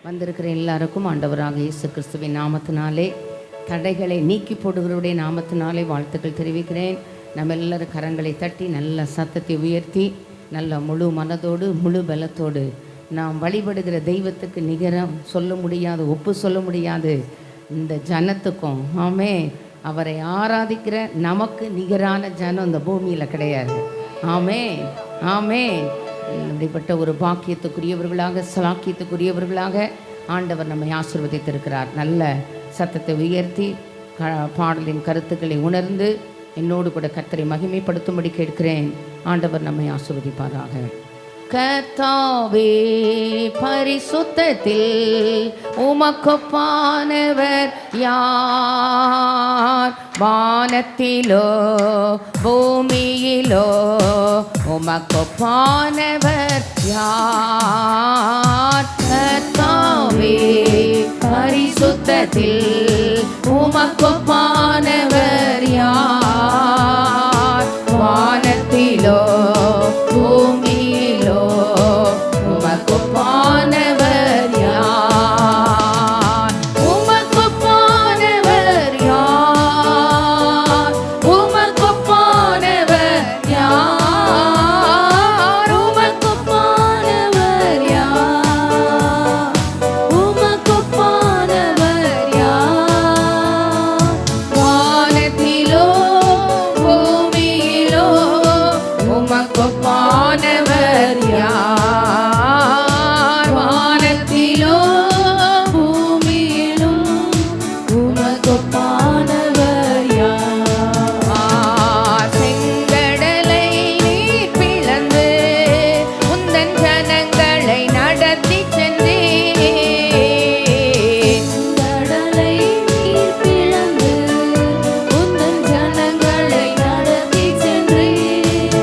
வந்திருக்கிற எல்லாருக்கும் ஆண்டவராக இயேசு கிறிஸ்துவின் நாமத்தினாலே, தடைகளை நீக்கி போடுகிறவருடைய நாமத்தினாலே வாழ்த்துக்கள் தெரிவிக்கிறேன். நம்ம எல்லாரும் கரங்களை தட்டி நல்ல சத்தத்தை உயர்த்தி நல்ல முழு மனதோடு முழு பலத்தோடு நாம் வழிபடுகிற தெய்வத்துக்கு நிகரம் சொல்ல முடியாது, ஒப்பு சொல்ல முடியாது இந்த ஜனத்துக்கும், ஆமே, அவரை ஆராதிக்கிற நமக்கு நிகரான ஜனம் இந்த பூமியில் கிடையாது. ஆமே ஆமே. அப்படிப்பட்ட ஒரு பாக்கியத்துக்குரியவர்களாக, சலாக்கியத்துக்குரியவர்களாக ஆண்டவர் நம்மை ஆசீர்வதித்திருக்கிறார். நல்ல சத்தத்தை உயர்த்தி பாடலின் கருத்துக்களை உணர்ந்து என்னோடு கூட கர்த்தரை மகிமைப்படுத்தும்படி கேட்கிறேன். ஆண்டவர் நம்மை ஆசீர்வதிப்பாராக. கர்த்தாவே, பரிசுத்தத்தில் உமக்கொப்பானவர் யார்? வானத்திலோ பூமியிலோ உமக்கொப்பானவர் யார்? கர்த்தாவே, பரிசுத்தத்தில் உமக்கொப்பானவர் யார்? வானத்திலோ பூமியிலோ உமக்கொப்பானவர் யார்? உமக்கொப்பானவர் யார்? உமக்கொப்பானவர் யார்? உமக்கொப்பானவர் யார்? உமக்கொப்பானவர் யார்? வானத்திலோ பூமியிலோ உமக்கொப்பானவர் யார்? வானத்திலோ பூமியிலும் உமக்கொப்பானவர் யார்? செங்கடலை நீர் பிளந்து உந்தன் ஜனங்களை நடத்தி சென்றீர். கடலை நீர் பிளந்து உந்தன் ஜனங்களை நடத்தி சென்றீர்.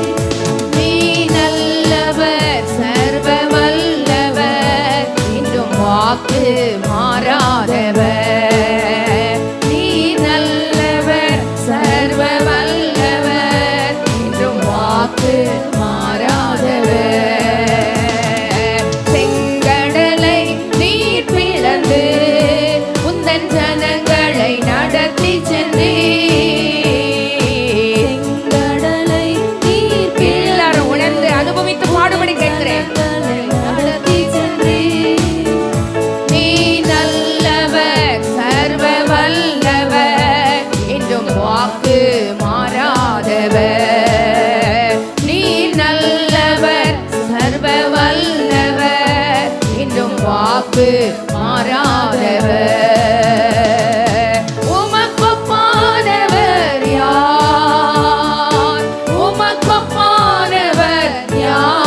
நீ நல்லவர், சர்வ வல்லவர், இன்றும் வாக்கு மாறாதவர். நீ நல்லவர், சர்வ வல்லவர், இன்றும் வாக்கு மாறாதவர். செங்கடலை நீர் பிளந்து உந்தன் ஜனங்களை நடத்தி சென்றீர். செங்கடலை நீர் எல்லாரும் உணர்ந்து அனுபவித்து பாடுபடி கேட்கிறேன். நடத்தி சென்றீர். நீ நல்லவர், சர்வ வல்லவர், என்றும் வாக்கு மாறாதவர். நீ நல்லவர், சர்வ வல்லவர், என்றும் வாக்கு மாறாதவர். உமக்கொப்பானவர் யார்? உமக்கொப்பானவர் யார்?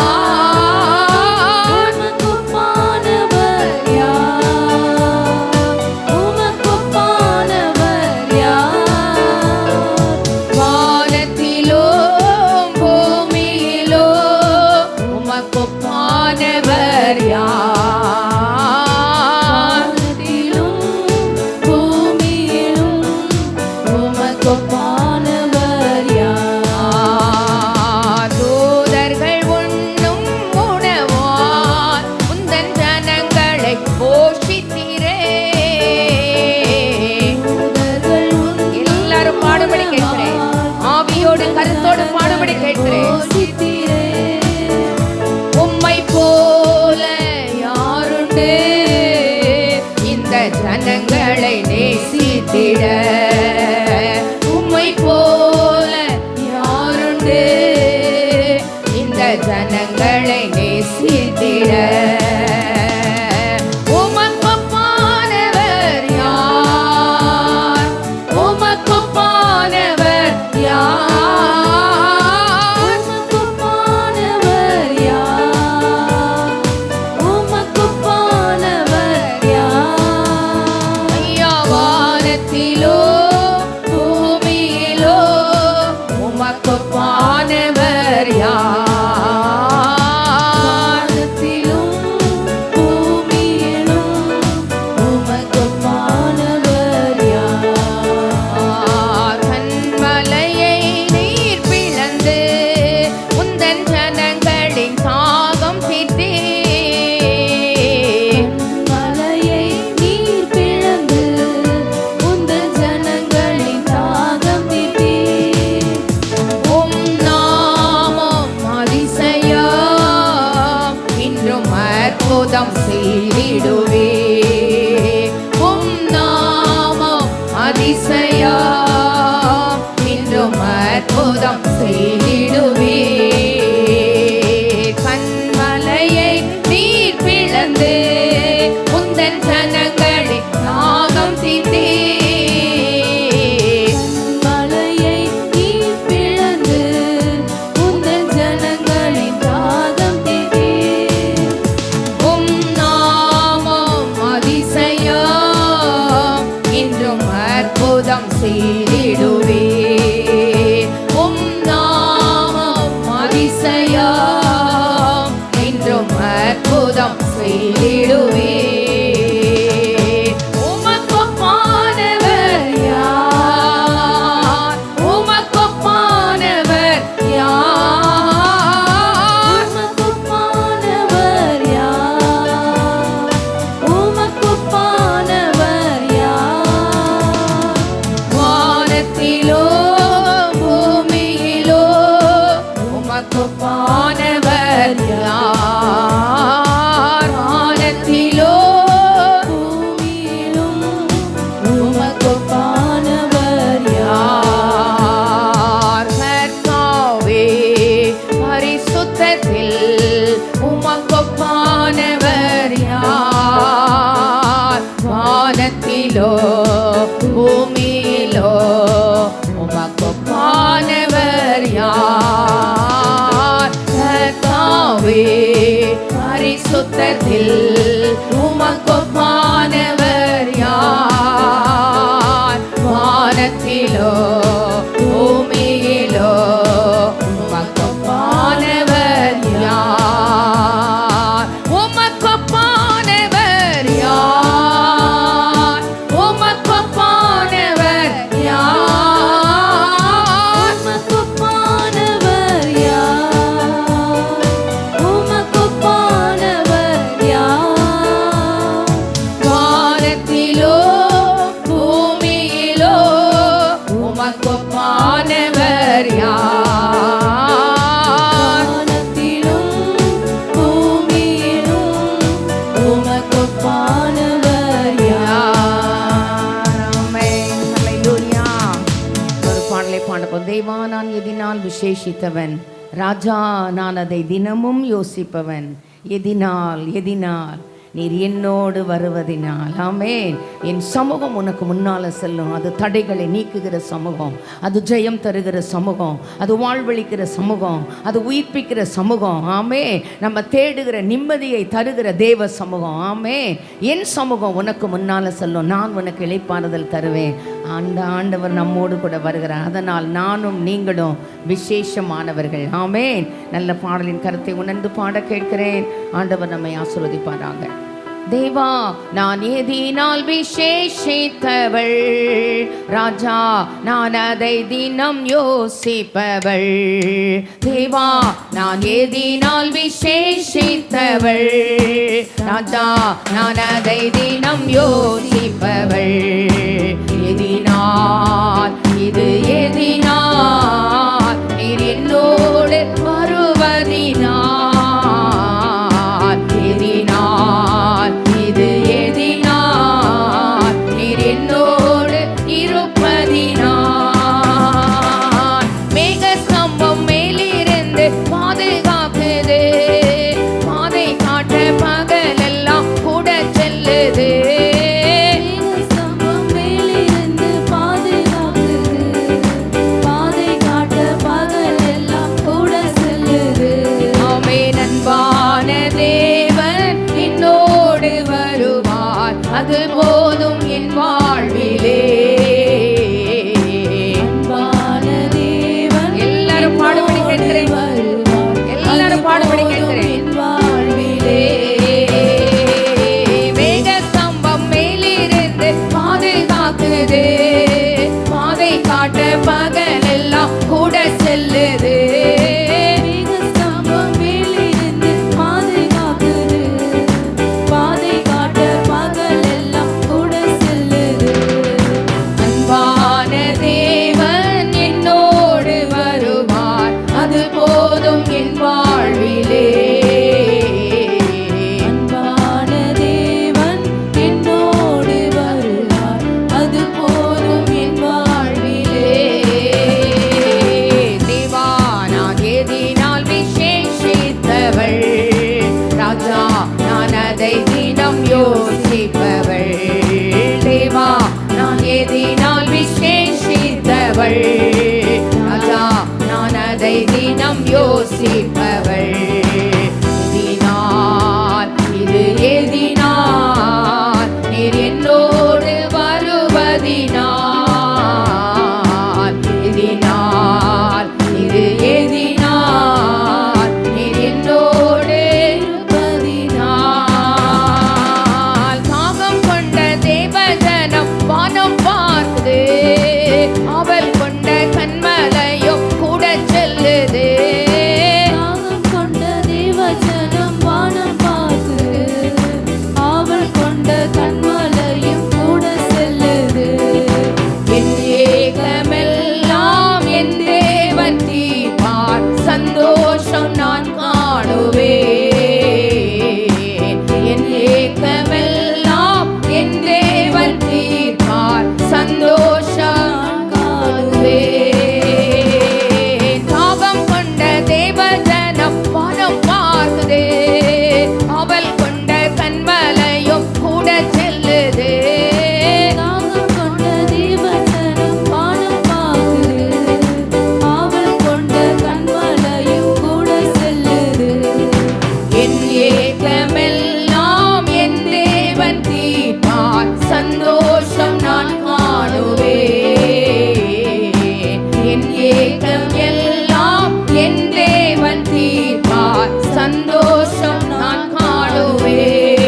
உமக்கொப்பானவர் யார்? உமக்கொப்பானவர் யார்? வானத்திலோ பூமியிலோ உமக்கொப்பானவர் யார்? வானத்திலும் பூமியிலும் உமக்கொப்பானவர் யார்? தூதர்கள் உண்ணும் உணவால் உந்தன் ஜனங்களை போஷித்தீரே. எல்லாரும் பாடுபடி கேட்கிறேன். ஆவியோடு கருத்தோடு பாடுபடி கேட்கிறேன். உம்மை போல யாருண்டு இந்த ஜனங்களை நேசித்திட? உம்மை போல யாருண்டு இந்த ஜனங்களை நேசித்திட? உமக்கொப்பானவர் யார்? உமக்கொப்பானவர் யார்? உமக்கொப்பானவர் யார்? உமக்கொப்பானவர் யார்? ஐயா, வானத்திலோ பூமியிலோ உமக்கொப்பானவர் யார்? வானத்திலும் அற்புதம் செய்திடுவே. உம் நாமம் அதிசயம் இன்றும் அற்புதம் செய்திடுவே. கண்மலையை நீர் பிளந்து உந்தன் ஜனங்களை நாகம் தீர்த்தே. மலையை நீர் பிளந்து உந்தன் ஜனங்களின் தாகம் தீர்த்தே. உம் நாமம் அதிசயம் இன்றும் அற்புதம் செய்திடுவே. உம் நாமம் அதிசயம் இன்றும் அற்புதம் செய்திடுவே. உமக்கொப்பானவர் யார்? உமக்கொப்பானவர் யார்? உமக்கொப்பானவர் யார்? உமக்கொப்பானவர் யார்? வானத்திலோ பூமியிலோ உமக்கொப்பானவர் யார்? வானத்திலோ பூமியிலும் உமக்கொப்பானவர் யார்? யார்? கர்த்தாவே, பரிசுத்தத்தில் உமக்கொப்பானவர் யார்? வானத்திலோ பூமியிலோ உமக்கொப்பானவர் யார்? கர்த்தாவே, பரிசுத்தத்தில் உமக்கொப்பானவர் யார்? வானத்திலோ பூமியிலோ உமக்கொப்பானவர் யார்? உமக்கொப்பானவர் யார்? உமக்கொப்பானவர் யார்? உமக்கொப்பானவர் யார்? உமக்கொப்பானவர் யார்? வானத்திலோ பூமியிலோ உமக்கொப்பானவர் யார்? வானத்திலும் பூமியிலும் உமக்கொப்பானவர் யார்? ஆமென். ஹல்லேலூயா. ஒரு பாடலை பாடப்போம். தேவா நான் எதினால் விசேஷித்தவன், ராஜா நான் அதை தினமும் யோசிப்பவன். எதினால் நீர் என்னோடு வருவதினால். ஆமென். என் சமூகம் உனக்கு முன்னால செல்லும். அது தடைகளை நீக்குகிற சமூகம், அது ஜெயம் தருகிற சமூகம், அது வாழ்வளிக்கிற சமூகம், அது உயிர்ப்பிக்கிற சமூகம். ஆமே. நம்ம தேடுகிற நிம்மதியை தருகிற தேவ சமூகம். ஆமே. என் சமூகம் உனக்கு முன்னால செல்லும். நான் உனக்கு இளைப்பாறுதல் தருவேன். அந்த ஆண்டவர் நம்மோடு கூட வருகிறார். அதனால் நானும் நீங்களும் விசேஷமானவர்கள். ஆமென். நல்ல பாடலின் கருத்தை உணர்ந்து பாட கேட்கிறேன். ஆண்டவர் நம்மை ஆசீர்வதிப்பாராக. தேவா நான் எதினால் விசேஷித்தவள், ராஜா நான் அதை தினம் யோசிப்பவள். தேவா நான் எதினால் விசேஷித்தவள், ராஜா நான் அதை தினம் யோசிப்பவள். எதினால் இது எதினால் நீர் என்னோடு வருவதினால். எதினால் இது எதினால் நீர் என்னோடு இருப்பதினால். மேக ஸ்தம்பம் மேலிருந்து பாதுகாக்குது, பாதை காட்ட பகலெல்லாம் கூட செல்லுது. ஸ்தம்பம் மேலிருந்து பாதுகாக்குது, பாதை காட்ட பகலெல்லாம் கூட செல்லுது. ஆமே. சந்தோஷம் நான் காணுவேன்.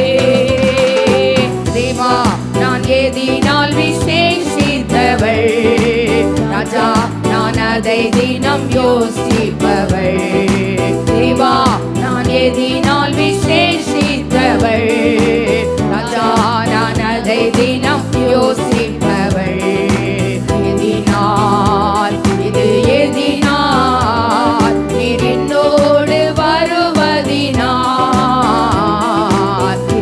தேவா நான் எதினால் விசேஷித்தவள், ராஜா நான் அதை தினம் யோசிப்பவள். தேவா நான் எதினால் விசேஷித்தவள், ராஜா நான் அதை தினம் யோசிப்பவள். எதினால் இது எதினால் நீர் என்னோடு வருவதினால்,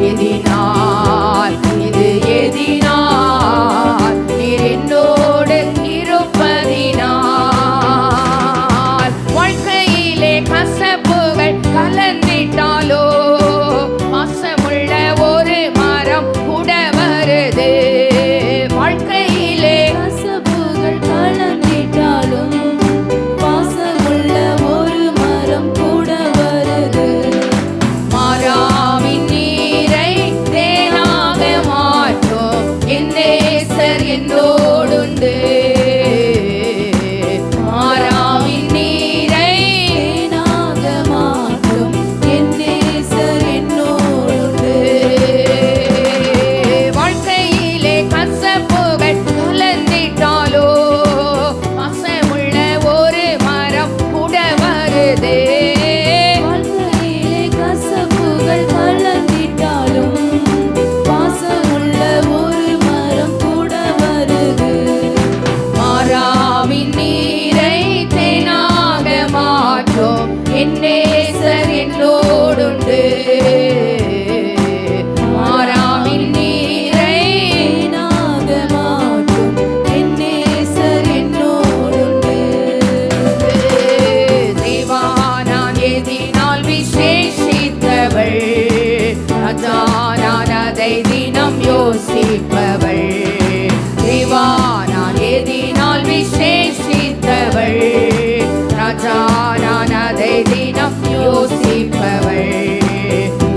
எதினால் இது எதினால் நீர் என்னோடு இருப்பதினால். வாழ்க்கையிலே கசப்புகள் கலந்திட்டாலோ பாசமுள்ள ஒரு மரம் கூட வருது. வாழ்க்கையிலே கசப்புகள் கலந்திட்டாலும் பாசமுள்ள ஒரு மரம் கூட வருது. மாறாவின் நீரை தேனாக மாற்றும் என் நேசர் என்னோடுண்டு. மாறாவின் நீரை தேனாக மாற்றும் என் நேசர் என்னோடுண்டு. வாழ்க்கையிலே கசப்புகள் கலந்திட்டாலோ பாசமுள்ள ஒரு மரம் கூட வருது. வாழ்க்கையிலே கசப்புகள் கலந்திட்டாலும் பாசமுள்ள ஒரு மரம் கூட வருது. மாறாவின் நீரை தேனாக மாற்றும் என் நேசர் என்னோடுண்டு. மாறாவின் நீரை தேனாக மாற்றும் என் நேசர் என்னோடுண்டு. தேவா நான் எதினால் விசேஷித்தவள், ராஜா நான் அதை தினம் யோசிப்பவள். தேவா நான் எதினால் விசேஷித்தவள், ராஜா நான் அதை தினம் யோசிப்பவள்.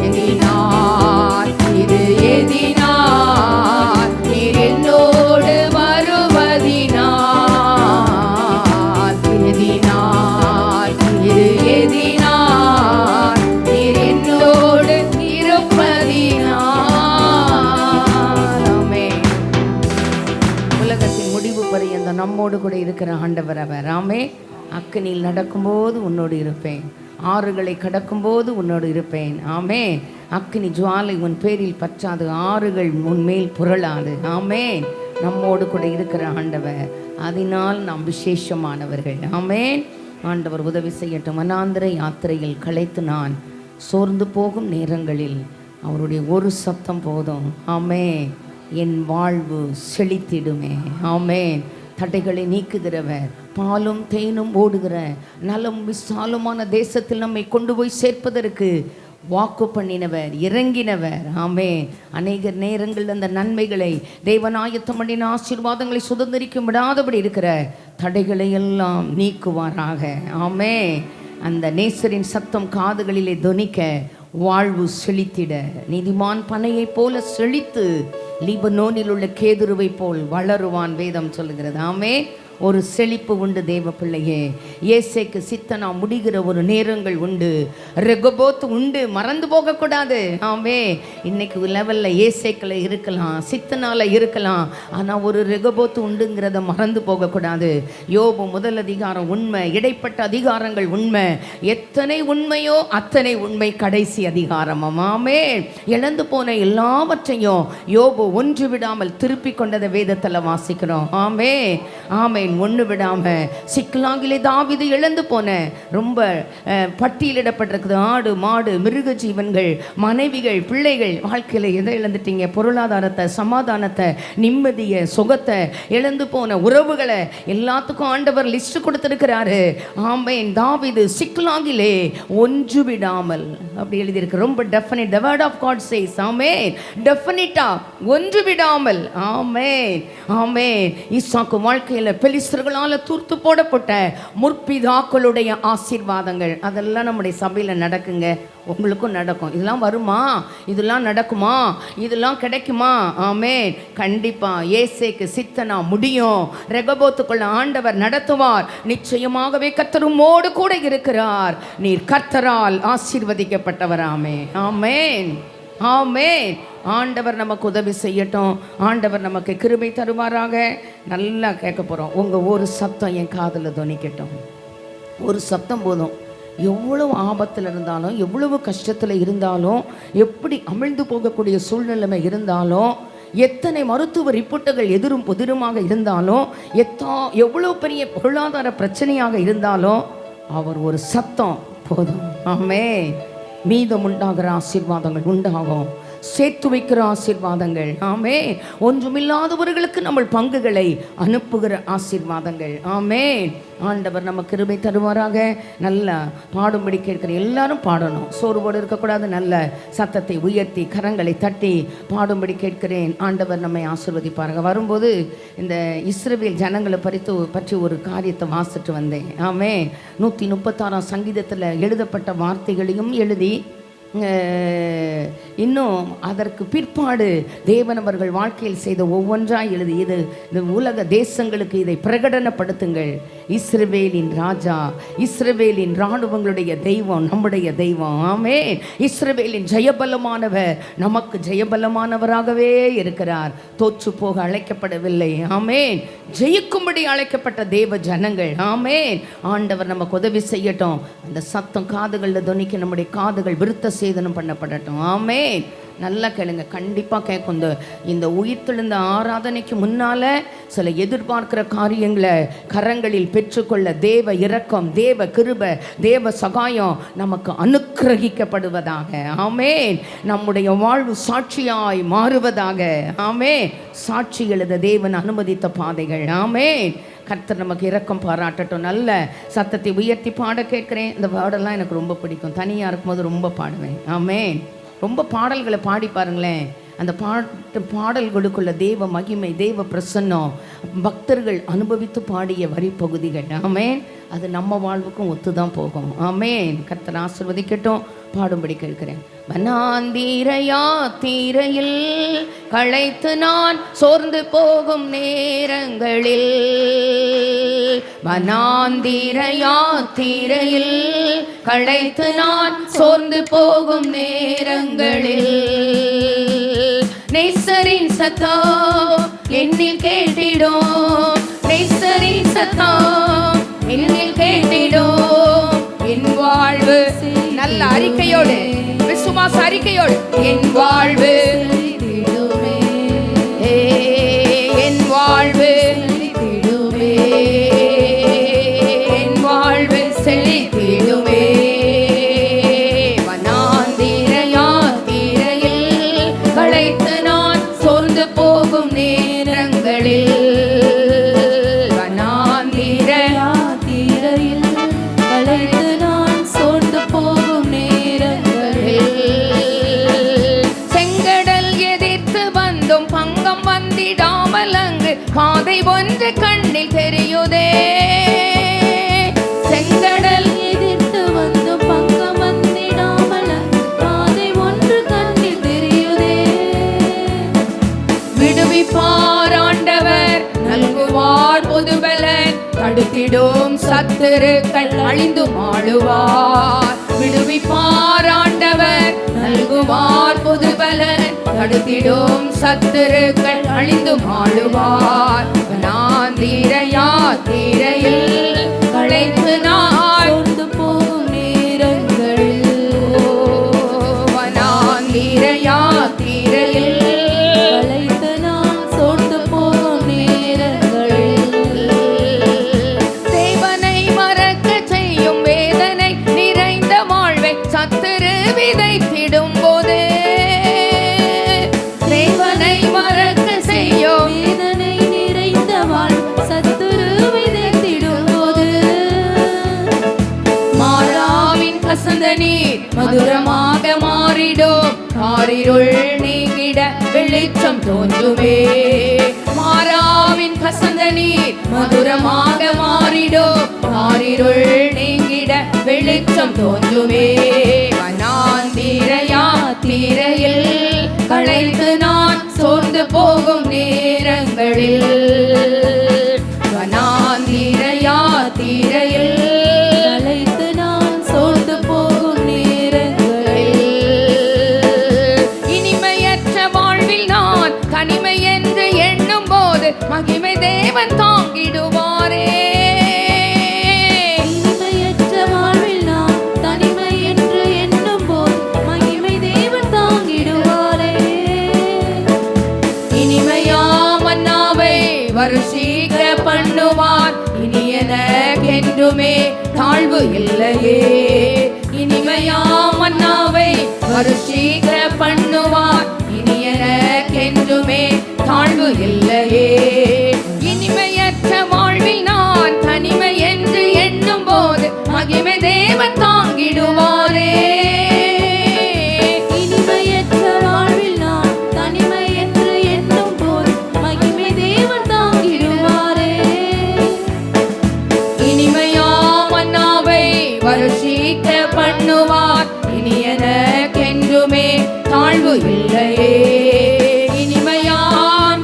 எதினால் இது எதினால் நீர் என்னோடு வருவதினால், எதினால் இது எதினால் நீர் என்னோடு இருப்பதினால். ஆமென். உலகத்தின் முடிவு பரியந்த நம்மோடு கூட இருக்கிற ஆண்டவர் அவர். ஆமே. அக்கினியில் நடக்கும்போது உன்னோடு இருப்பேன், ஆறுகளை கடக்கும்போது உன்னோடு இருப்பேன். ஆமே. அக்கினி ஜுவாலை உன் பேரில் பற்றாது, ஆறுகள் உன்மேல் புரளாது. ஆமே. நம்மோடு கூட இருக்கிற ஆண்டவர், அதனால் நாம் விசேஷமானவர்கள். ஆமேன். ஆண்டவர் உதவி செய்யட்டும். வனாந்திர யாத்திரையில் களைத்து நான் சோர்ந்து போகும் நேரங்களில் அவருடைய ஒரு சத்தம் போதும். ஆமென். என் வாழ்வு செழித்திடுமே. ஆமென். தடைகளை நீக்குகிறவர், பாலும் தேனும் ஓடுகிற நலம் விசாலமான தேசத்தில் நம்மை கொண்டு போய் சேர்ப்பதற்கு வாக்கு பண்ணினவர், இறங்கினவர். ஆமென். அநேக நேரங்கள் அந்த நன்மைகளை தேவனாயத்தம் பண்ணின ஆசீர்வாதங்களை சுதந்திரிக்க விடாதபடி இருக்கிற தடைகளை எல்லாம் நீக்குவாராக. ஆமென். அந்த நேசரின் சத்தம் காதுகளிலே தொனிக்க வாழ்வு செழித்திட, நீதிமான் பனையைப் போல செழித்து லீபனோனில் உள்ள கேதுருவை போல் வளருவான் வேதம் சொல்லுகிறது. ஆமென். ஒரு செழிப்பு உண்டு தேவ பிள்ளையே. ஏசேக்கு சித்தனா முடிகிற ஒரு நேரங்கள் உண்டு, ரெகோபோத் உண்டு, மறந்து போகக்கூடாது. ஆமே. இன்னைக்கு லெவலில் ஏசேக்கில் இருக்கலாம், சித்தனால இருக்கலாம், ஆனால் ஒரு ரெகோபோத் உண்டுங்கிறத மறந்து போகக்கூடாது. யோபு முதல் அதிகாரம் உண்மை, இடைப்பட்ட அதிகாரங்கள் உண்மை, எத்தனை உண்மையோ அத்தனை உண்மை கடைசி அதிகாரமும். ஆமே. இழந்து போன எல்லாவற்றையும் யோபு ஒன்று விடாமல் திருப்பி கொண்டதை வேதத்தில் வாசிக்கிறோம். ஆமே. ஆமே. ஒன்று விடாம சிக்லாங்கிலே தாவீது இழந்து போன ரொம்ப பட்டியலிடப்பட்டிருக்குது. ஆடு மாடு மிருக ஜீவன்கள் மனைவிகள் பிள்ளைகள். வாழ்க்கையில் எதை இழந்துட்டீங்க? பொருளாதாரத்தை, சமாதானத்தை, நிம்மதியை, சுகத்தை, இழந்து போன உறவுகளை எல்லாத்துக்கும் ஆண்டவர் லிஸ்ட் கொடுத்திருக்கிறாரு. ஆமென். தாவீது சிக்லாங்கிலே ஒன்று விடாமல் அப்படி எழுதியிருக்கு. ரொம்ப definite. the word of God says ஆமென். டெஃபினிட்டா ஒன்று விடாமல். ஆமென். ஆமென். ஈசாக்கு வாழ்க்கையில் பெலிஸ்தர்களால் தூர்த்து போடப்பட்ட முற்பிதாக்களுடைய ஆசீர்வாதங்கள் அதெல்லாம் நம்முடைய சபையில் நடக்குங்க. உங்களுக்கும் நடக்கும். இதெல்லாம் வருமா? இதெல்லாம் நடக்குமா? இதெல்லாம் கிடைக்குமா? ஆமென். கண்டிப்பா ஏசேக்கு சித்தனா முடியும். ரெகோபோத்துக்குள்ள ஆண்டவர் நடத்துவார். நிச்சயமாகவே கர்த்தர் உம்மோடு கூட இருக்கிறார். நீர் கர்த்தரால் ஆசீர்வதிக்கப்பட்டவராமே. ஆமென், ஆமென். ஆண்டவர் நமக்கு உதவி செய்யட்டும். ஆண்டவர் நமக்கு கிருபை தருவாராக. நல்லா கேட்க போகிறோம். உங்கள் ஒரு சத்தம் என் காதில் துணிக்கட்டும். ஒரு சத்தம் போதும். எவ்வளவு ஆபத்தில் இருந்தாலும், எவ்வளவு கஷ்டத்தில் இருந்தாலும், எப்படி அமிழ்ந்து போகக்கூடிய சூழ்நிலைமை இருந்தாலும், எத்தனை மருத்துவ ரிப்போர்ட்டுகள் எதிரும் புதிருமாக இருந்தாலும், எவ்வளோ பெரிய பொருளாதார பிரச்சனையாக இருந்தாலும், அவர் ஒரு சத்தம் போதும். ஆமென். மீதம் உண்டாகிற ஆசீர்வாதங்கள் உண்டாகும். சேர்த்து வைக்கிற ஆசீர்வாதங்கள். ஆமென். ஒன்றுமில்லாதவர்களுக்கு நம்ம பங்குகளை அனுப்புகிற ஆசீர்வாதங்கள். ஆமென். ஆண்டவர் நமக்கு கிருபை தருவாராக. நல்ல பாடும்படி கேட்கிற எல்லாரும் பாடணும். சோர்வோடு இருக்கக்கூடாது. நல்ல சத்தத்தை உயர்த்தி கரங்களை தட்டி பாடும்படி கேட்கிறேன். ஆண்டவர் நம்மை ஆசீர்வதிப்பாருங்க. வரும்போது இந்த இஸ்ரவேல் ஜனங்களை பற்றி ஒரு காரியத்தை வாசிட்டு வந்தேன். ஆமென். 136 சங்கீதத்தில் எழுதப்பட்ட வார்த்தைகளையும் எழுதி இன்னும் அதற்கு பிற்பாடு தேவன் அவர்கள் வாழ்க்கையில் செய்த ஒவ்வொன்றாய் எழுதி இது இந்த உலக தேசங்களுக்கு இதை பிரகடனப்படுத்துங்கள். இஸ்ரவேலின் ராஜா, இஸ்ரவேலின் இராணுவங்களுடைய தெய்வம் நம்முடைய தெய்வம். ஆமென். இஸ்ரவேலின் ஜெயபலமானவர் நமக்கு ஜெயபலமானவராகவே இருக்கிறார். தோற்று போக அழைக்கப்படவில்லை. ஆமென். ஜெயிக்கும்படி அழைக்கப்பட்ட தேவ ஜனங்கள். ஆமென். ஆண்டவர் நமக்கு உதவி செய்யட்டும். அந்த சத்தம் காதுகளில் துணிக்க நம்முடைய காதுகள் விருத்த சேதனம் பண்ணப்படட்டும். ஆமென். நல்லா கேளுங்க. கண்டிப்பாக கேட்கும். இந்த உயிர்த்தெழுந்த ஆராதனைக்கு முன்னால் சில எதிர்பார்க்கிற காரியங்களை கரங்களில் பெற்றுக்கொள்ள தேவ இரக்கம், தேவ கிருபை, தேவ சகாயம் நமக்கு அனுக்கிரகிக்கப்படுவதாக. ஆமென். நம்முடைய வாழ்வு சாட்சியாய் மாறுவதாக. ஆமென். சாட்சி எழுத தேவன் அனுமதித்த பாதைகள். ஆமென். கர்த்தர் நமக்கு இரக்கம் பாராட்டட்டும். நல்ல சத்தத்தை உயர்த்தி பாட கேட்குறேன். இந்த பாடெல்லாம் எனக்கு ரொம்ப பிடிக்கும். தனியாக இருக்கும்போது ரொம்ப பாடுவேன். ஆமென். ரொம்ப பாடல்களை பாடி பாருங்களேன். அந்த பாடல்களுக்குள்ள தேவ மகிமை, தேவ பிரசன்னம், பக்தர்கள் அனுபவித்து பாடிய வரி பகுதிகள். ஆமென். அது நம்ம வாழ்வுக்கும் ஒத்துதான் போகும். ஆமென். கர்த்தர் ஆசீர்வதிக்கட்டும். பாடும்படி கேட்கிறேன். வனாந்தீரையா தீரையில் களைத்து நான் சோர்ந்து போகும் நேரங்களில், வனாந்தீரையா தீரையில் களைத்து நான் சோர்ந்து போகும் நேரங்களில், நேசரின் சத்தம் என்னில் கேட்டிடும், நேசரின் சத்தம் என்னில் கேட்டிடும். என் வாழ்வு நல்ல அறிக்கையோடு, விசுவாச அறிக்கையோடு, என் வாழ்வு, என் வாழ்வு, என் வாழ்வு செழித்திடுமே. வனாந்தீரையா தீரையில் களைத்து நான் சோர்ந்து போகும் நேரங்களில், வனாந்தீரையா தீரையில் களைத்து நான் சோர்ந்து போகும் நேரங்களில், செங்கடல் எதிர்த்து வந்தும் பங்கம் வந்திடாமல் அங்கு பாதை ஒன்று கண்ணில் தெரியுதே. செங்கடல் எதிர்த்து வந்தும் பங்கம் வந்திடாமல் பாதை ஒன்று கண்ணில் தெரியுதே. விடுவிப்பார் ஆண்டவர், நல்குவார் பொதுபலன், தடுத்திடும் சத்துருக்கள் அழிந்து ஆளுவார். விடுவிப்பார் ஆண்டவர், நல்குவார் பொதுபலன், தடுத்திடும் சத்துருக்கள் அழிந்து ஆளுவார். வனாந்தீரையா தீரையில் களைத்து நான் சோர்ந்து போகும் நேரங்களில், வனாந்தீரையா தீரையில் களைத்து நான் சோர்ந்து போகும் நேரங்களில், தேவனை மறக்க செய்யும் வேதனை நிறைந்த வாழ்வை சத்துரு விதைத்திடும் போது, தேவனை மறக்க செய்யும் வேதனை நிறைந்த வாழ்வை சத்துரு விதைத்திடும் போது, மாறாவின் கசந்த நீர் மதுரமாக மாறிடும், காரிருள் நீங்கிட வெளிச்சம் தோன்றுமே. மாறாவின் கசந்த நீர் மதுரமாக மாறிடும். மாறிருள் நீங்கிட வெளிச்சம் தோன்றுமே. வனாந்திர யாத்திரையில் களைத்து நான் சோர்ந்து போகும் நேரங்களில், வனாந்திர யாத்திரையில் களைத்து நான் சோர்ந்து போகும் நேரங்களில், இனிமையற்ற வாழ்வில் நான் தனிமை என்று எண்ணும் போது மகிமை தேவன் தாங்கிடுவாரே. இனிமையற்ற வாழ்வில் நான் தனிமை என்று எண்ணும் போது மகிமை தேவன் தாங்கிடுவாரே. இனிமையா மன்னாவை வருஷிக்க பண்ணுவார், இனி எனக்கென்றுமே தாழ்வு இல்லையே. இனிமையா மன்னாவை வருஷிக்க பண்ணுவார், இனி எனக்கென்றுமே தாழ்வு இல்லையே. இனிமையற்ற வாழ்வில் நான் தனிமை என்று எண்ணும் போது மகிமை தேவன் தாங்கிடுவாரே. இனிமையற்ற வாழ்வில் நான் தனிமை என்று எண்ணும் போது மகிமை தேவன் தாங்கிடுவாரே. இனிமையா மன்னாவை வருஷிக்க பண்ணுவார், இனி எனக்கென்றுமே தாழ்வு இல்லையே. இனிமையா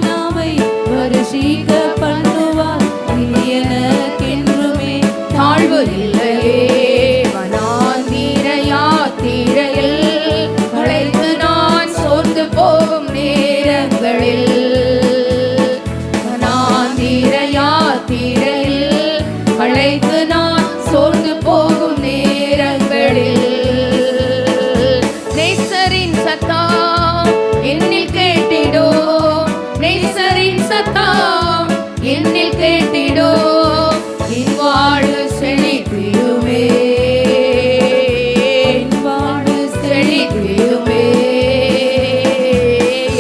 நாவை வருஷிக்க பண்ணுவார், இனி எனக்கென்றுமே தாழ்வு இல்லையே. வனாந்திர யாத்திரையில் களைத்து நான் சோர்ந்து போகும் நேரங்களில், வனாந்திர யாத்திரையில் களைத்து நான் சோர்ந்து போகும் நேரங்களில், நேசரின் சத்தம் என்னில் கேட்டிடோ, நேசரின் சத்தம் என்னில் கேட்டிடோ, என் வாழ்வு செழித்திடுமே, என் வாழ்வு செழித்திடுமே,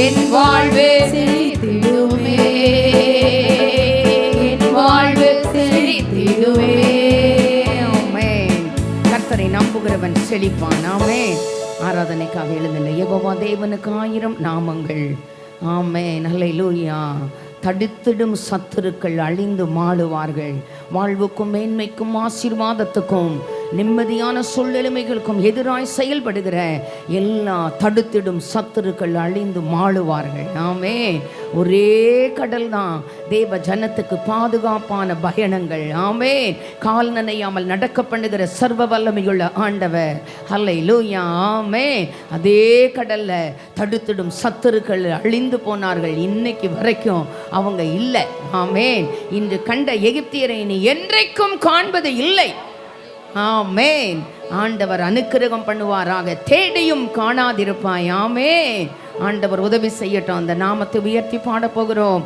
என் வாழ்வு செழித்திடுமே, என் வாழ்வு செழித்திடுமே. ஆமென். கர்த்தரை நம்புகிறவன் செழிப்பான். ஆமென். ஆராதனைக்காக எழுந்துள்ள யெகோவா தேவனுக்கு 1000 நாமங்கள். ஆமென். அல்லேலூயா. தடுத்திடும் சத்துருக்கள் அழிந்து மாளுவார்கள். வாழ்வுக்கும் மேன்மைக்கும் ஆசீர்வாதத்துக்கும் நிம்மதியான சூழ்நிலைமைகளுக்கும் எதிராய் செயல்படுகிற எல்லா தடுத்திடும் சத்துருக்கள் அழிந்து மாளுவார்கள். ஆமென். ஒரே கடல் தான் தேவ ஜனத்துக்கு பாதுகாப்பான பயணங்கள். ஆமென். கால் நனையாமல் நடக்க பண்ணுகிற சர்வ வல்லமையுள்ள ஆண்டவர். அல்லேலூயா. ஆமென். அதே கடல்ல தடுத்திடும் சத்துருக்கள் அழிந்து போனார்கள். இன்னைக்கு வரைக்கும் அவங்க இல்லை. ஆமென். இன்று கண்ட எகிப்தியரை நீ என்றைக்கும் காண்பது இல்லை. ஆமென். ஆண்டவர் அனுக்கிரகம் பண்ணுவாராக. தேடியும் காணாதிருப்பாய். ஆமென். ஆண்டவர் உதவி செய்யட்டும். அந்த நாமத்தை உயர்த்தி பாட போகிறோம்.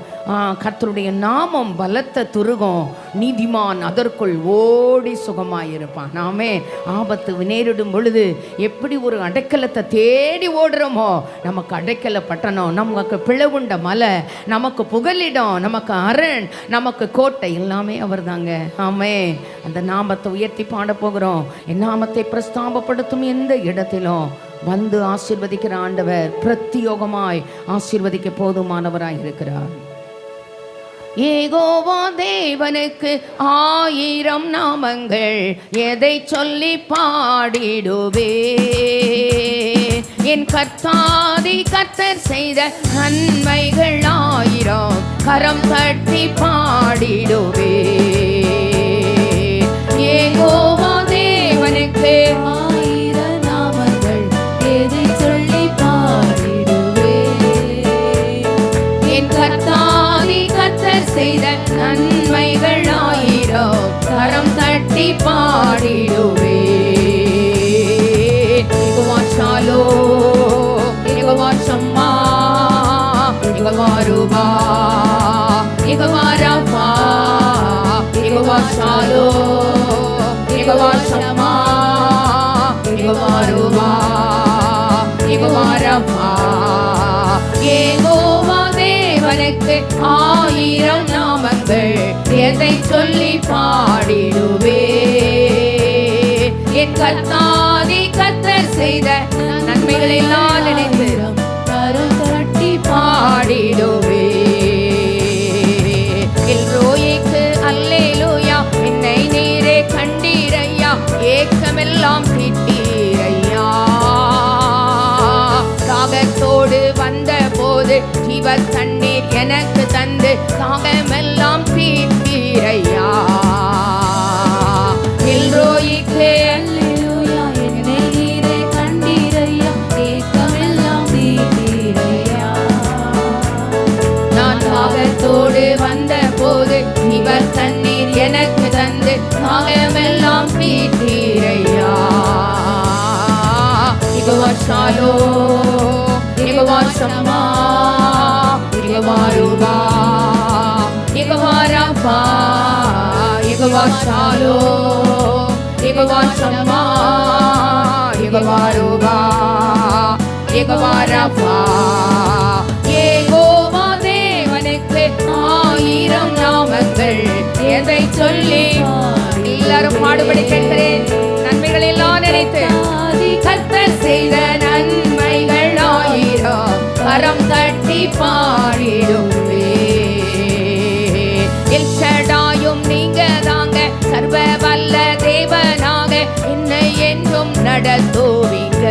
கர்த்தருடைய நாமம் பலத்த துருகம், நீதிமான் அதற்குள் ஓடி சுகமாயிருப்பான். ஆமென். ஆபத்து நேரிடும் பொழுது எப்படி ஒரு அடைக்கலத்தை தேடி ஓடுறோமோ, நமக்கு அடைக்கல பட்டணம், நமக்கு பிளவுண்ட மலை, நமக்கு புகலிடம், நமக்கு அரண், நமக்கு கோட்டை எல்லாமே அவர் தாங்க. ஆமென். அந்த நாமத்தை உயர்த்தி பாட போகிறோம். என் நாமத்தை பிரஸ்தாபப்படுத்தும் எந்த இடத்திலும் வந்து ஆசீர்வதிக்கிற ஆண்டவர் பிரத்தியோகமாய் ஆசீர்வதிக்க போதுமானவராய் இருக்கிறார். யெகோவா தேவனுக்கு 1000 நாமங்கள், எதை சொல்லி பாடிடுவே. என் கர்த்தாதி கர்த்தர் செய்த நன்மைகள் 1000 கரம் தட்டி பாடிடுவே. யெகோவா தேவனுக்கு 1000 நாமங்கள், எதை சொல்லி பாடிடுவே. என் கர்த்தாதி கர்த்தர் செய்த நன்மைகள் 1000 கரம் தட்டி பாடிடுவே. யெகோவா ஷாலோம், யெகோவா ஷம்மா, யெகோவா ரூபா, யெகோவா ரஃபா, யெகோவா ஷாலோம், யெகோவா ஷம்மா, யெகோவா ரூபா, யெகோவா ரஃபா. யெகோவா தேவனுக்கு 1000 நாமங்கள், எதை சொல்லி பாடிடுவே. என் கர்த்தாதி கர்த்தர் செய்த நன்மைகளை நான் நினைத்து கரம் தட்டி பாடிடுவே. தாகமெல்லாம் தீட்டீரையா. தாகத்தோடு வந்த போது ஜீவ தண்ணீர் எனக்கு தந்து தாகமெல்லாம் தீட்டீரையா. எல்ரோயிக்கே அல்லேலூயா, என்னை நீரே கண்டீரையா, ஏக்கமெல்லாம் தீர்த்தீரையா. நான் தாகத்தோடு வந்த போது ஜீவ தண்ணீர் எனக்கு தந்து தாகமெல்லாம் தீட்டீரையா. யெகோவா ஷாலோம், யெகோவா ஷம்மா, யெகோவா ரூபா, யெகோவா ராஃபா, யெகோவா ஷாலோம், யெகோவா ஷம்மா, யெகோவா ரூபா, யெகோவா ராஃபா. யெகோவா தேவனுக்கு 1000 நாமங்கள், எதை சொல்லி எல்லாரும் பாடுபடி கேட்கிறேன். நன்மைகள் எல்லாம் நினைத்து கர்த்தர் செய்த நன்மைகள் 1000 கரம் தட்டி பாடிடுவே. எல்ஷடாயும் நீங்க தாங்க, சர்வ வல்ல தேவனாக என்னை என்றும் நடத்துவீங்க.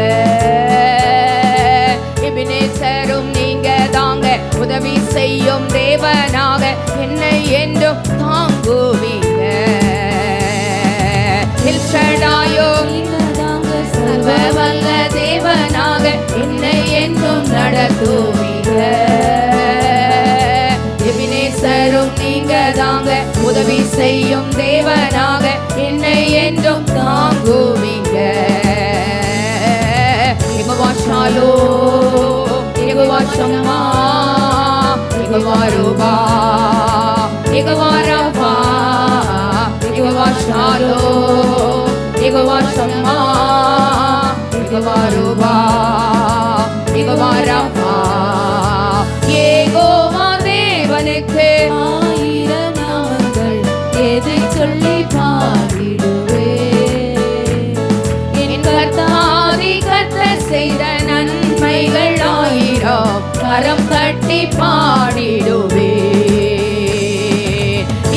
எபினேசரும் நீங்க தாங்க, உதவி செய்யும் தேவனாக என்னை என்றும் தாங்குவீங்க. எல்ஷடாயும் சர்வ வல்ல தேவனாக என்னை என்றும் நடத்துவீங்க. எபினேசரும் நீங்க தாங்க, உதவி செய்யும் தேவனாக என்னை என்றும் தாங்குவீங்க. யெகோவா ஷாலோம், யெகோவா ஷம்மா, யெகோவா ரூபா, யெகோவா ராஃபா, யெகோவா ஷாலோம், யெகோவா ஷம்மா, யெகோவா ரூபா, யெகோவா ராஃபா. யெகோவா தேவனுக்கு 1000 நாமங்கள், எதை சொல்லி பாடிடுவே. என் கர்த்தாதி கர்த்தர் செய்த நன்மைகள் 1000 கரம் தட்டி பாடிடுவே.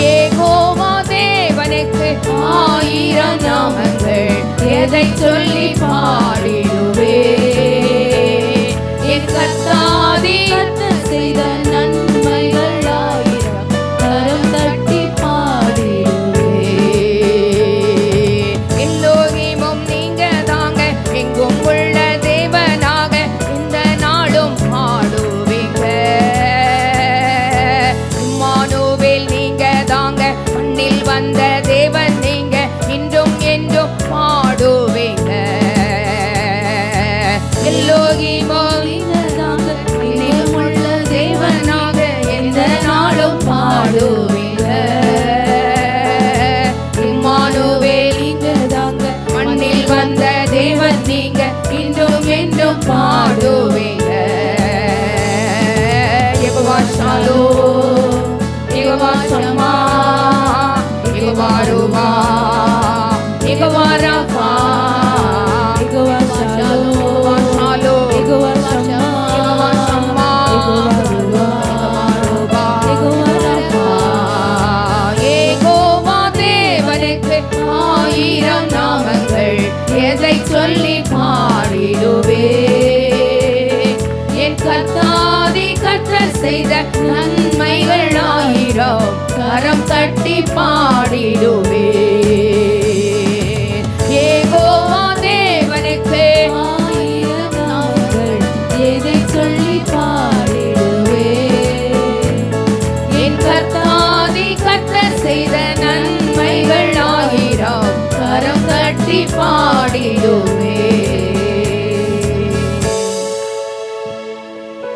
யெகோவா தேவனுக்கு 1000 நாமங்கள், எதை சொல்லி பாடிடுவே. என் கர்த்தாதி கர்த்தர் செய்த நன்மைகள் 1000 கரம் தட்டி பாடிடுவே. எல்லோகிமும் நீங்க தாங்க, எங்கும் உள்ள தேவனாக இந்த நாளும் பாடுவீங்க. இம்மானுவேல் நீங்க தாங்க, மண்ணில் வந்த தேவன் நீங்க, இன்றும் என்றும் பாடுவீங்க. எல்லோகிமும் நீங்க தாங்க, மண்ணில் உள்ள தேவனாக எந்த நாளும் பாடுவீங்க. இம்மானுவேல் நீங்க தாங்க, மண்ணில் வந்த தேவன் நீங்க, இன்றும் என்றும் பாடுவீங்க. யெகோவா ஷாலோம், யெகோவா ஷம்மா, யெகோவா ரூபா, யெகோவா ராஃபா, யெகோவா ஷாலோம், யெகோவா யெகோவா ஷாலோம், ஷம்மா, யெகோவா ஷம்மா, யெகோவா ரூபா, யெகோவா ரூபா, யெகோவா ராஃபா. யெகோவா தேவனுக்கு 1000 நாமங்கள், எதை சொல்லி பாடிடுவே. என் கர்த்தாதி கர்த்தர் செய்த நன்மைகள் 1000 கரம் தட்டி பாடிடுவே. யெகோவா தேவனுக்கு 1000 நாமங்கள், எதை சொல்லி பாடிடுவே. என் கர்த்தாதி கர்த்தர் செய்த நன்மைகள் 1000 கரம் தட்டி பாடிடுவே.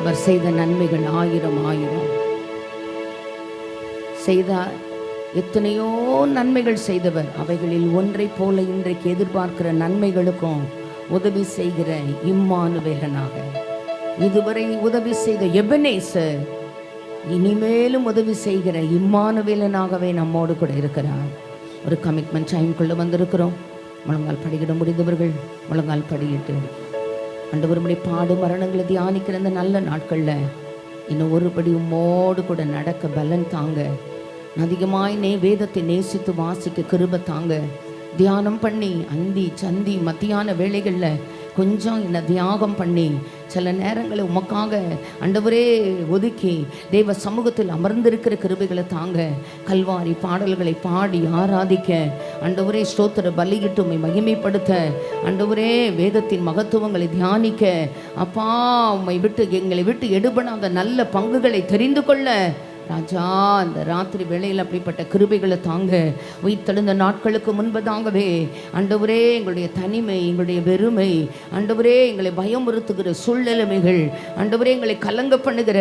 அவர் செய்த நன்மைகள் 1000 செய்தார். எத்தனையோ நன்மைகள் செய்தவர். அவைகளில் ஒன்றை போல இன்றைக்கு எதிர்பார்க்கிற நன்மைகளுக்கும் உதவி செய்கிற இம்மானுவேலனாக, இதுவரை உதவி செய்த எபனேசர், இனிமேலும் உதவி செய்கிற இம்மானுவேலனாகவே நம்மோடு கூட இருக்கிறார். ஒரு கமிட்மெண்ட் டைம்குள்ளே வந்திருக்கிறோம். முழங்கால் படிக்கிட முடிந்தவர்கள் முழங்கால் படிக்கிட்டு ஆண்டவருடைய பாடு மரணங்களை தியானிக்கிற இந்த நல்ல நாட்களில் இன்னும் ஒருபடி உம்மோடு கூட நடக்க பலன் தாங்க. அதிகமாய் வேதத்தை நேசித்து வாசிக்க கிருபை தாங்க. தியானம் பண்ணி அந்தி சந்தி மத்தியான வேளைகளில் கொஞ்சம் என்னை தியாகம் பண்ணி சில நேரங்களை உமக்காக ஆண்டவரே ஒதுக்கி தெய்வ சமூகத்தில் அமர்ந்திருக்கிற கிருபைகளை தாங்க. கல்வாரி பாடல்களை பாடி ஆராதிக்க ஆண்டவரே ஸ்தோத்திர பலியிட்டு உம்மை மகிமைப்படுத்த ஆண்டவரே வேதத்தின் மகத்துவங்களை தியானிக்க அப்பா உம்மை விட்டு எங்களை விட்டு எடுபடாத நல்ல பங்குகளை தெரிந்து கொள்ள ராஜா அந்த ராத்திரி வேளையில் அப்படிப்பட்ட கிருபைகளை தாங்க. உயிர்த்தெழுந்த நாட்களுக்கு முன்பதாகவே ஆண்டவரே எங்களுடைய தனிமை, எங்களுடைய வெறுமை, ஆண்டவரே எங்களை பயமுறுத்துகிற சூழ்நிலைமைகள், ஆண்டவரே எங்களை கலங்க பண்ணுகிற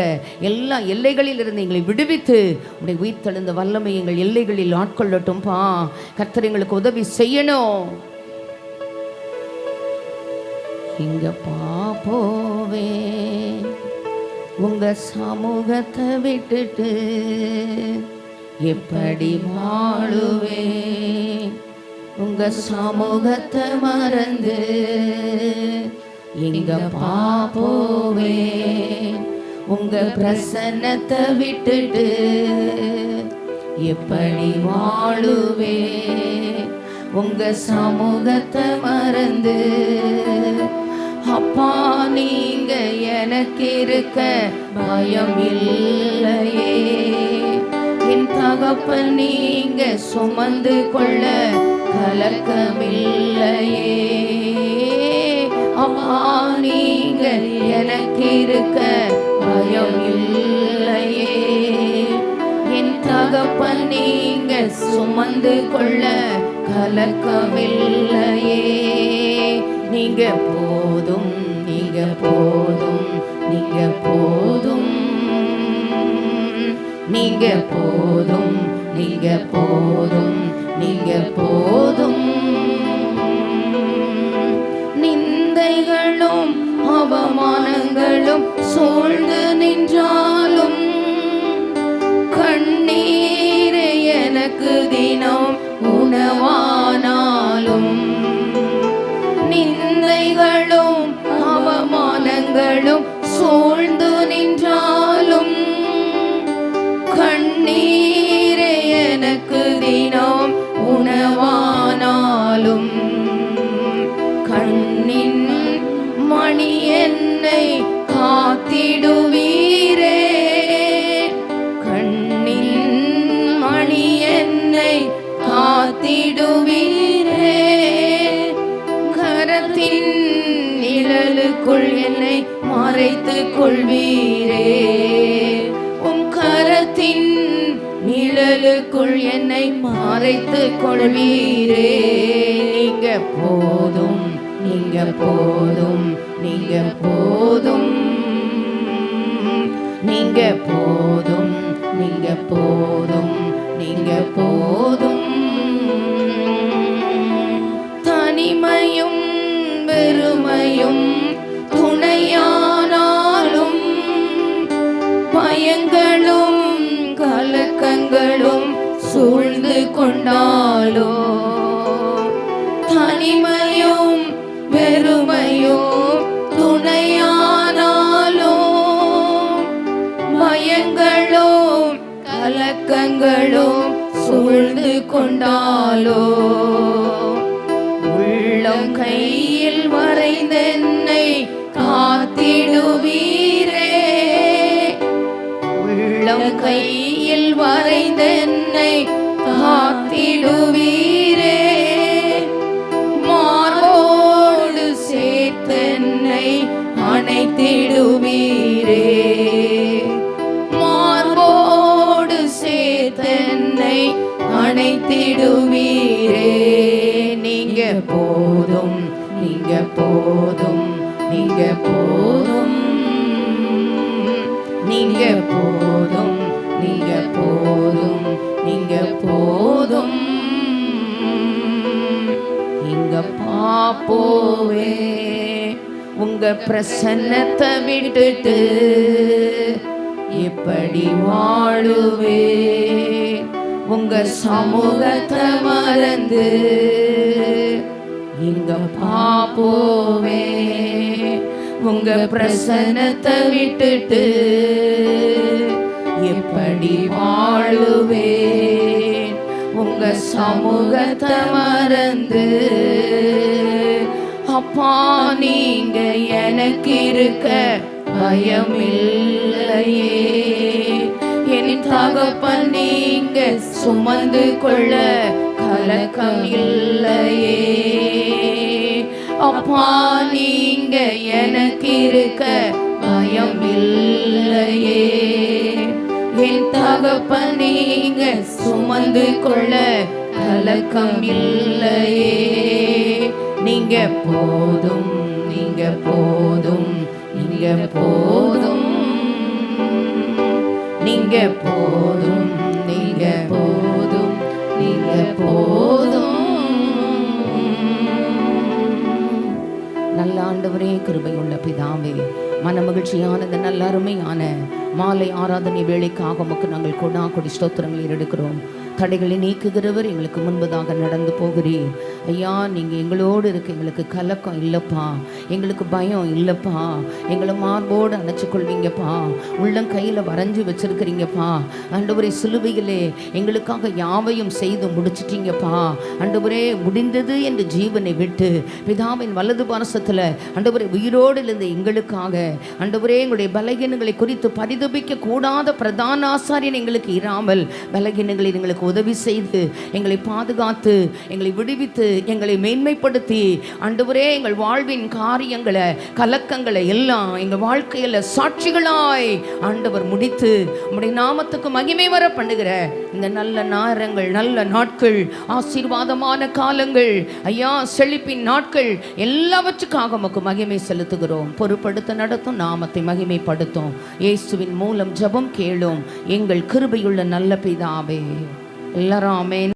எல்லா எல்லைகளில் இருந்து எங்களை விடுவித்து உடைய உயிர்த்தெழுந்த வல்லமை எங்கள் எல்லைகளில் ஆட்கொள்ளட்டும்பா. கர்த்தர் எங்களுக்கு உதவி செய்யணும். இங்கப்பா போவே உங்க சமூகத்தை விட்டுட்டு எப்படி வாழுவேன்? உங்க சமூகத்தை மறந்து எங்க போவேன்? உங்க பிரசன்னத்தை விட்டுட்டு எப்படி வாழுவேன்? உங்க சமூகத்தை மறந்து அப்பா நீங்க எனக்கு இருக்க பயம் இல்லையே, என் தகப்பன் நீங்க சுமந்து கொள்ள கலக்கமில்லையே. அப்பா நீங்க எனக்கு இருக்க பயம் இல்லையே, என் தகப்பன் நீங்க சுமந்து கொள்ள கலக்கமில்லையே. நீங்க போதும், நீங்க போதும், நீங்க போதும், நீங்க போதும், நீங்க போதும், நீங்க போதும். நிந்தைகளும் அவமானங்களும் சூழ்ந்து நின்றாலும் கண்ணீரே எனக்கு தினம் உணவானாலும் நிந்தைகளும் அவமானங்களும் சூழ்ந்து நின்றாலும் கண்ணீரே எனக்கு தினம் உணவானாலும் கண்ணின் மணி என்னை காத்திடுவீரே, கண்ணின் மணி என்னை காத்திடுவீரே. கரத்தின் நிழலுக்குள் என்னை மறைத்துக் கொள்வீரே, உம் கரத்தின் நிழலுக்குள் என்னை மறைத்துக் கொள்வீரே. நீங்க போதும், நீங்க போதும், நீங்க போதும், நீங்க போதும், நீங்க போதும், நீங்க போதும். தனிமையும் வெறுமையும் துணையானாலும் பயங்களும் கலக்கங்களும் சூழ்ந்து கொண்டாலோ, தனிமையும் வெறுமையும் துணையானாலும் பயங்களும் கலக்கங்களும் சூழ்ந்து கொண்டாலோ, உள்ளம் கையில் வரைந்தென்னை காத்திடுவீரே, உள்ளம் கையில் வரைந்தென்னை காத்திடுவீரே. மார்போடு சேர்த்தென்னை அணைத்திடுவீரே, மார்போடு சேர்த்தென்னை அணைத்திடுவீரே. நீங்க போதும், நீங்க போதும், நீங்க போதும், நீங்க போதும், நீங்க போதும், நீங்க போதும். இங்க பாப்போவே உங்க பிரசன்னத்தை விட்டுட்டு எப்படி வாழுவே? உங்க சமூகத்தை மறந்து இங்க பாப்போவே உங்க பிரசன்னத்தை விட்டுட்டு எப்படி வாழுவேன்? உங்க உங்க சமூகத்தை மறந்து அப்பா நீங்க எனக்கு இருக்க பயமில்லையே. என் தகப்பன் நீங்க சுமந்து கொள்ள கலக்கம் இல்லையே. அப்பா நீங்க எனக்கு இருக்க பயம் இல்லையே. என் தகப்பன் நீங்க சுமந்து கொள்ள கலக்கம் இல்லையே. நீங்க போதும், நீங்க போதும், நீங்க போதும், நீங்க போதும், நீங்க போதும், நீங்க போதும். நல்ல ஆண்டவரே, கிருபையுள்ள பிதாவே, மனமகிழ்ச்சியான இந்த நல்ல அருமையான மாலை ஆராதனை வேளைக்காக உமக்கு நாங்கள் கொடா கொடி ஸ்தோத்திரங்களை எடுக்கிறோம். தடைகளை நீக்குகிறவர் எங்களுக்கு முன்பதாக நடந்து போகிறீர் ஐயா. நீங்கள் எங்களோடு இருக்க எங்களுக்கு கலக்கம் இல்லைப்பா, எங்களுக்கு பயம் இல்லைப்பா. எங்களை மார்போடு அணைச்சிக்கொள்வீங்கப்பா, உள்ளம் கையில் வரைஞ்சி வச்சிருக்கிறீங்கப்பா. ஆண்டவரே, சிலுவையிலே எங்களுக்காக யாவையும் செய்து முடிச்சிட்டீங்கப்பா. ஆண்டவரே, முடிந்தது என்று ஜீவனை விட்டு பிதாவின் வலது பாரசத்தில் ஆண்டவரே உயிரோடு இருந்த எங்களுக்காக ஆண்டவரே எங்களுடைய பலகீனங்களை குறித்து பரிதபிக்க கூடாத பிரதான ஆசாரியன் எங்களுக்கு இராமல் பலகீனங்களை எங்களுக்கு உதவி செய்து எங்களை பாதுகாத்து எங்களை விடுவித்து எங்களை மேன்மைப்படுத்தி ஆண்டவரே எங்கள் வாழ்வின் காரியங்களை கலக்கங்களை எல்லாம் எங்கள் வாழ்க்கையில் சாட்சிகளாய் ஆண்டவர் முடித்து உம்முடைய நாமத்துக்கு மகிமை வர பண்ணுகிற இந்த நல்ல நேரங்கள், நல்ல நாட்கள், ஆசீர்வாதமான காலங்கள் ஐயா, செழிப்பின் நாட்கள் எல்லாவற்றுக்காக உமக்கு மகிமை செலுத்துகிறோம். பொறுப்படுத்த நடத்தும் நாமத்தை மகிமைப்படுத்தும். இயேசுவின் மூலம் ஜெபம் கேளும் எங்கள் கிருபையுள்ள நல்ல பிதாவே. எல்லாரும் ஆமென்.